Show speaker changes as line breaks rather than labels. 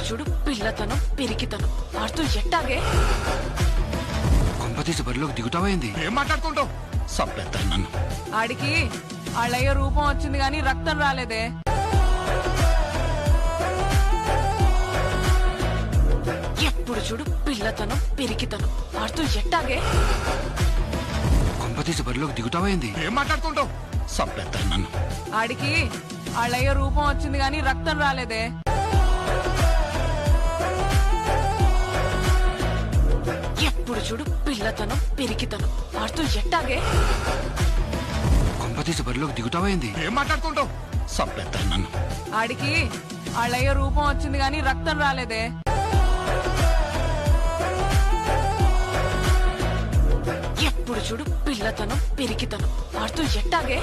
చూడు పిల్లతనం పెరిగితనం ఆడుతూ ఎట్టాగే
కొంపతీసి బరిలోకి దిగుతావైంది.
ఏం మాట్లాడుకుంటావు?
సంపేస్తారు నన్ను.
ఆడికి వాళ్ళయ్య రూపం వచ్చింది గాని రక్తం రాలేదే. ఎప్పుడు చూడు పిల్లతనం పెరిగితనం ఆడుతూ ఎట్టాగే
కొంపతీసి బరిలోకి దిగుతావైంది.
ఏం మాట్లాడుకుంటావు?
సంపేస్తారు నన్ను.
ఆడికి వాళ్ళయ్య రూపం వచ్చింది గాని రక్తం రాలేదే. ఎప్పుడు చూడు పిల్లతనం పెరిగితనం ఆడుతూ ఎట్టాగే
కొంపతీసి బరిలోకి దిగుతావైంది.
ఏం మాట్లాడుకుంటావు?
సంపేస్తారు నన్ను.
ఆడికి వాళ్ళయ్య రూపం వచ్చింది గాని రక్తం రాలేదే. ఎప్పుడు చూడు పిల్లతనం పెరిగితనం ఆడుతూ ఎట్టాగే